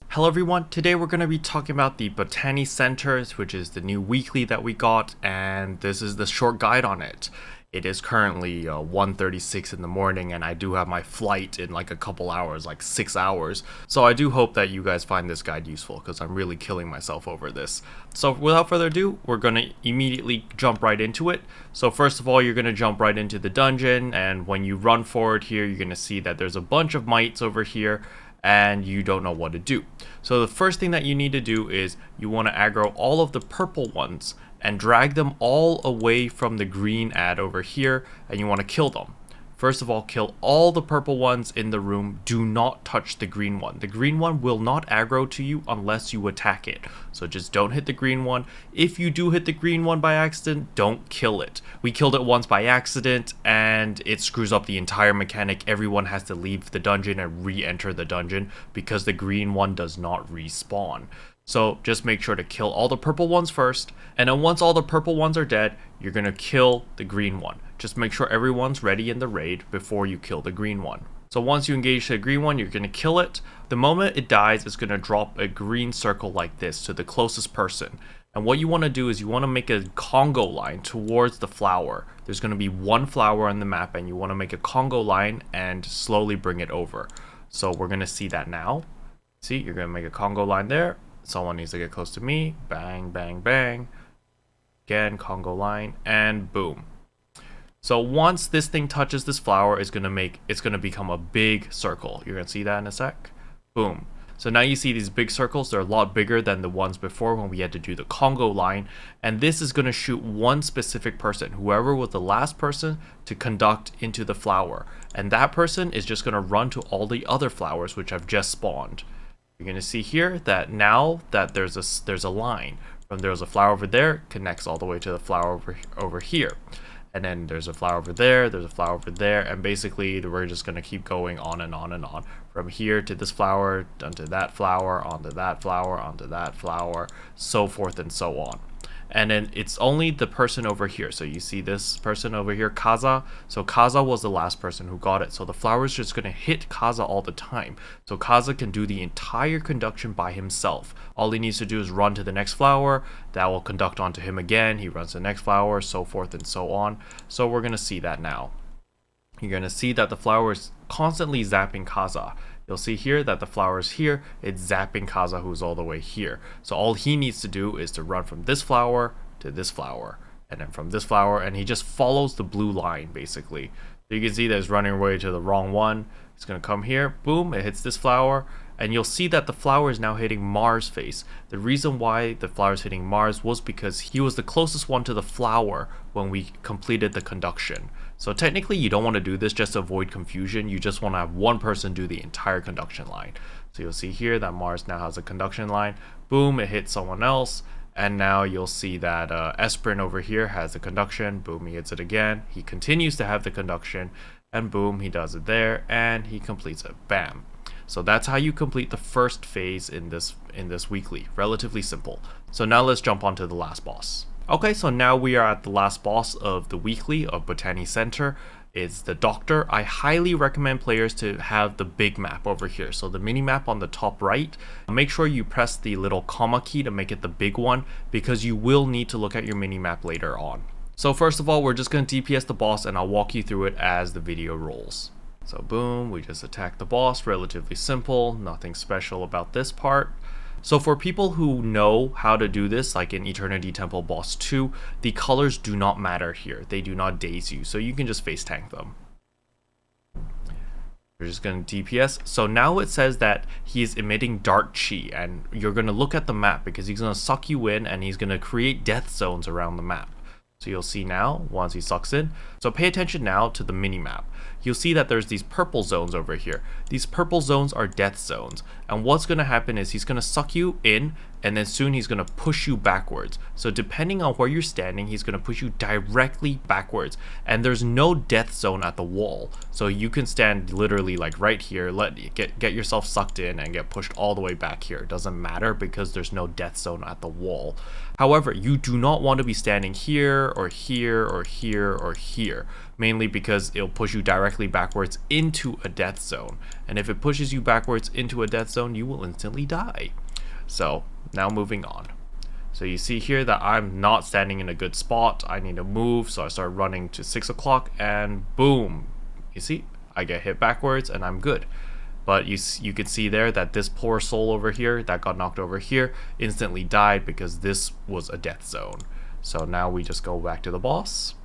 Hello everyone, today we're going to be talking about the Botany Centers, which is the new weekly that we got, and this is the short guide on it. It is currently 1:36 in the morning, and I do have my flight in like a couple hours, like 6 hours. So I do hope that you guys find this guide useful, because I'm really killing myself over this. So without further ado, we're going to immediately jump right into it. So first of all, you're going to jump right into the dungeon, and when you run forward here, you're going to see that there's a bunch of mites over here, and you don't know what to do. So the first thing that you need to do is you want to aggro all of the purple ones and drag them all away from the green ad over here, and you want to kill them. First of all, kill all the purple ones in the room. Do not touch the green one. The green one will not aggro to you unless you attack it. So just don't hit the green one. If you do hit the green one by accident, don't kill it. We killed it once by accident and it screws up the entire mechanic. Everyone has to leave the dungeon and re-enter the dungeon because the green one does not respawn. So just make sure to kill all the purple ones first, and then once all the purple ones are dead, you're going to kill the green one. Just make sure everyone's ready in the raid before you kill the green one. So once you engage the green one, you're going to kill it. The moment it dies, it's going to drop a green circle like this to the closest person. And what you want to do is you want to make a Congo line towards the flower. There's going to be one flower on the map, and you want to make a Congo line and slowly bring it over. So we're going to see that now. See, you're going to make a Congo line there. Someone needs to get close to me. Bang, bang, bang. Again, Congo line, and boom. So once this thing touches this flower, it's gonna become a big circle. You're gonna see that in a sec. Boom. So now you see these big circles. They're a lot bigger than the ones before when we had to do the Congo line. And this is gonna shoot one specific person, whoever was the last person to conduct into the flower. And that person is just gonna run to all the other flowers which have just spawned. You're going to see here that now that there's a line from there's a flower over there connects all the way to the flower over here, and then there's a flower over there, there's a flower over there, and basically we're just going to keep going on and on and on from here to this flower, onto that flower, onto that flower, onto that flower, so forth and so on. And then it's only the person over here. So you see this person over here, Kaza. So Kaza was the last person who got it. So the flower is just going to hit Kaza all the time. So Kaza can do the entire conduction by himself. All he needs to do is run to the next flower. That will conduct onto him again. He runs to the next flower, so forth and so on. So we're going to see that now. You're going to see that the flower is constantly zapping Kaza. You'll see here that the flower is here, it's zapping Kaza, who's all the way here. So all he needs to do is to run from this flower to this flower, and then from this flower, and he just follows the blue line, basically. So you can see that it's running away to the wrong one. It's going to come here, boom, it hits this flower, and you'll see that the flower is now hitting Mars' face. The reason why the flower is hitting Mars was because he was the closest one to the flower when we completed the conduction. So technically you don't want to do this just to avoid confusion. You just want to have one person do the entire conduction line. So you'll see here that Mars now has a conduction line. Boom, it hits someone else. And now you'll see that Esperin over here has the conduction. Boom, he hits it again. He continues to have the conduction. And boom, he does it there. And he completes it. Bam. So that's how you complete the first phase in this weekly. Relatively simple. So now let's jump on to the last boss. Okay, so now we are at the last boss of the weekly of Botany Center. It's the Doctor. I highly recommend players to have the big map over here. So the mini map on the top right, make sure you press the little comma key to make it the big one, because you will need to look at your mini map later on. So first of all, we're just going to DPS the boss, and I'll walk you through it as the video rolls. So boom, we just attack the boss. Relatively simple, nothing special about this part. So for people who know how to do this, like in Eternity Temple Boss 2, the colors do not matter here. They do not daze you, so you can just face tank them. We're just going to DPS. So now it says that he is emitting dark chi, and you're going to look at the map because he's going to suck you in and he's going to create death zones around the map. So you'll see now once he sucks in. So pay attention now to the mini map. You'll see that there's these purple zones over here. These purple zones are death zones. And what's going to happen is he's going to suck you in, and then soon he's going to push you backwards. So depending on where you're standing, he's going to push you directly backwards, and there's no death zone at the wall. So you can stand literally like right here, get yourself sucked in and get pushed all the way back here. It doesn't matter because there's no death zone at the wall. However, you do not want to be standing here or here or here or here, mainly because it'll push you directly backwards into a death zone. And if it pushes you backwards into a death zone, you will instantly die. So now moving on. So you see here that I'm not standing in a good spot. I need to move, so I start running to 6 o'clock and boom. You see, I get hit backwards and I'm good. But you can see there that this poor soul over here that got knocked over here instantly died because this was a death zone. So now we just go back to the boss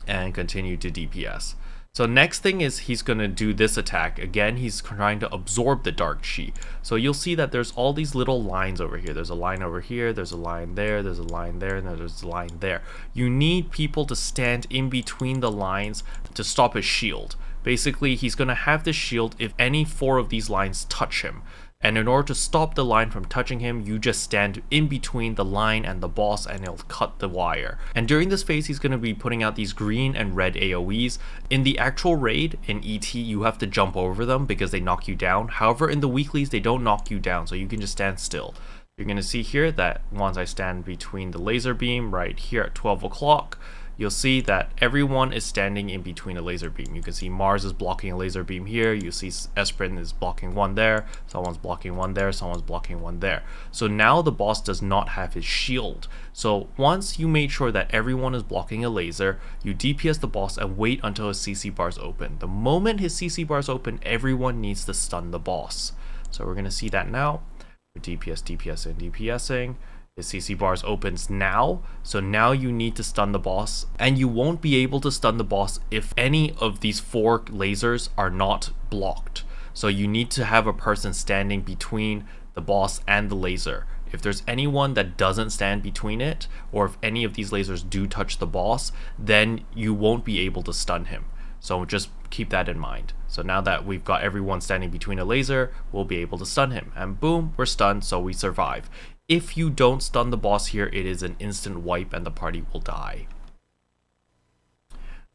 and continue to DPS. So next thing is he's going to do this attack. Again, he's trying to absorb the dark chi. So you'll see that there's all these little lines over here. There's a line over here, there's a line there, there's a line there, and there's a line there. You need people to stand in between the lines to stop his shield. Basically, he's going to have this shield if any 4 of these lines touch him. And in order to stop the line from touching him, you just stand in between the line and the boss and it'll cut the wire. And during this phase, he's going to be putting out these green and red AoEs. In the actual raid, in ET, you have to jump over them because they knock you down. However, in the weeklies, they don't knock you down, so you can just stand still. You're going to see here that once I stand between the laser beam right here at 12 o'clock, you'll see that everyone is standing in between a laser beam. You can see Mars is blocking a laser beam here. You see Esprint is blocking one there. Someone's blocking one there. Someone's blocking one there. So now the boss does not have his shield. So once you made sure that everyone is blocking a laser, you DPS the boss and wait until his CC bars open. The moment his CC bars open, everyone needs to stun the boss. So we're going to see that now. DPS, DPSing, DPSing. His CC bars opens now, so now you need to stun the boss, and you won't be able to stun the boss if any of these 4 lasers are not blocked. So you need to have a person standing between the boss and the laser. If there's anyone that doesn't stand between it, or if any of these lasers do touch the boss, then you won't be able to stun him. So just keep that in mind. So now that we've got everyone standing between a laser, we'll be able to stun him. And boom, we're stunned, so we survive. If you don't stun the boss here, it is an instant wipe and the party will die.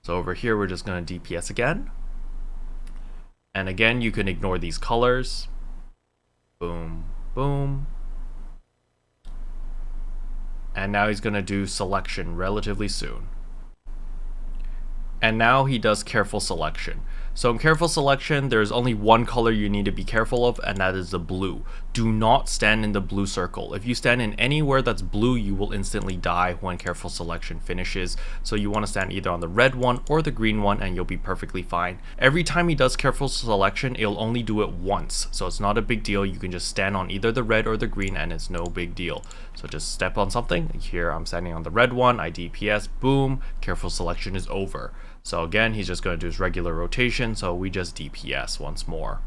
So over here, we're just going to DPS again. And again, you can ignore these colors. Boom, boom. And now he's going to do selection relatively soon. And now he does careful selection. So in careful selection, there's only one color you need to be careful of, and that is the blue. Do not stand in the blue circle. If you stand in anywhere that's blue, you will instantly die when careful selection finishes. So you want to stand either on the red one or the green one, and you'll be perfectly fine. Every time he does careful selection, it'll only do it once. So it's not a big deal. You can just stand on either the red or the green, and it's no big deal. So just step on something. Here I'm standing on the red one, I DPS, boom, careful selection is over. So again, he's just going to do his regular rotation, so we just DPS once more.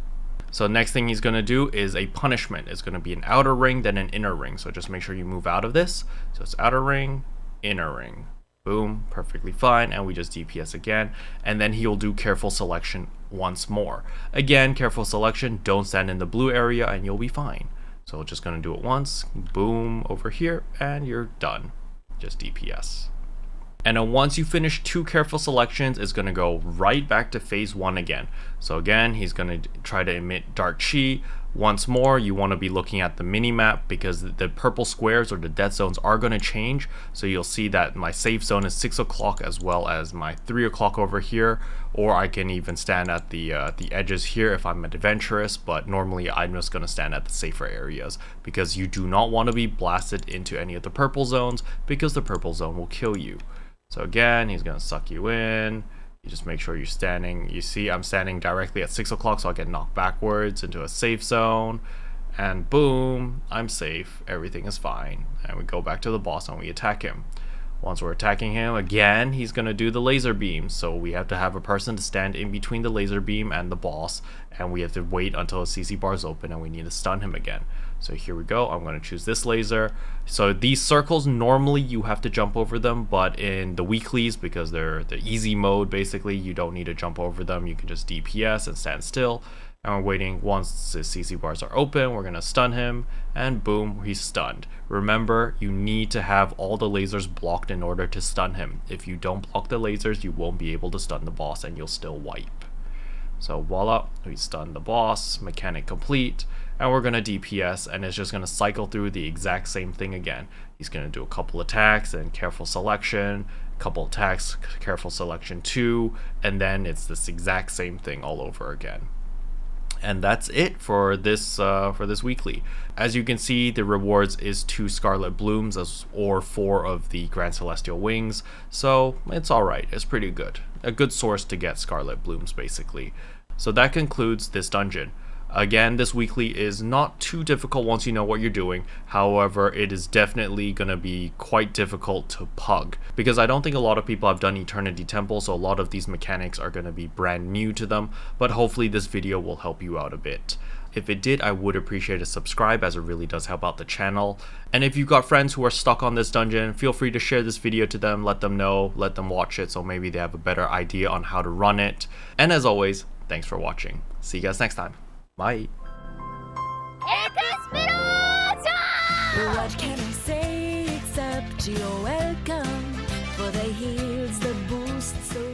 So next thing he's going to do is a punishment. It's going to be an outer ring, then an inner ring. So just make sure you move out of this. So it's outer ring, inner ring. Boom, perfectly fine, and we just DPS again. And then he'll do careful selection once more. Again, careful selection, don't stand in the blue area and you'll be fine. So we're just going to do it once, boom, over here, and you're done. Just DPS. And then once you finish 2 careful selections, it's going to go right back to phase 1 again. So again, he's going to try to emit dark chi. Once more, you want to be looking at the mini map because the purple squares or the death zones are going to change. So you'll see that my safe zone is 6 o'clock as well as my 3 o'clock over here. Or I can even stand at the edges here if I'm adventurous, but normally I'm just going to stand at the safer areas because you do not want to be blasted into any of the purple zones because the purple zone will kill you. So again, he's going to suck you in. You just make sure you're standing. You see I'm standing directly at 6 o'clock, so I get knocked backwards into a safe zone. And boom, I'm safe. Everything is fine. And we go back to the boss and we attack him. Once we're attacking him, again, he's going to do the laser beam. So we have to have a person to stand in between the laser beam and the boss. And we have to wait until his CC bar is open and we need to stun him again. So here we go. I'm going to choose this laser. So these circles, normally you have to jump over them, but in the weeklies, because they're the easy mode, basically, you don't need to jump over them. You can just DPS and stand still. And we're waiting once the CC bars are open. We're going to stun him, and boom, he's stunned. Remember, you need to have all the lasers blocked in order to stun him. If you don't block the lasers, you won't be able to stun the boss, and you'll still wipe. So voila, we stunned the boss, mechanic complete, and we're gonna DPS, and it's just gonna cycle through the exact same thing again. He's gonna do a couple attacks and careful selection, couple attacks, careful selection 2, and then it's this exact same thing all over again. And that's it for this weekly. As you can see, the rewards is 2 Scarlet Blooms or 4 of the Grand Celestial Wings, so it's alright, it's pretty good. A good source to get Scarlet Blooms, basically. So that concludes this dungeon. Again, this weekly is not too difficult once you know what you're doing. However, it is definitely going to be quite difficult to pug, because I don't think a lot of people have done Eternity Temple, so a lot of these mechanics are going to be brand new to them, but hopefully this video will help you out a bit. If it did, I would appreciate a subscribe, as it really does help out the channel. And if you've got friends who are stuck on this dungeon, feel free to share this video to them, let them know, let them watch it, so maybe they have a better idea on how to run it. And as always, thanks for watching. See you guys next time. Bye. What can I say except you're welcome? For the heals, the boosts, the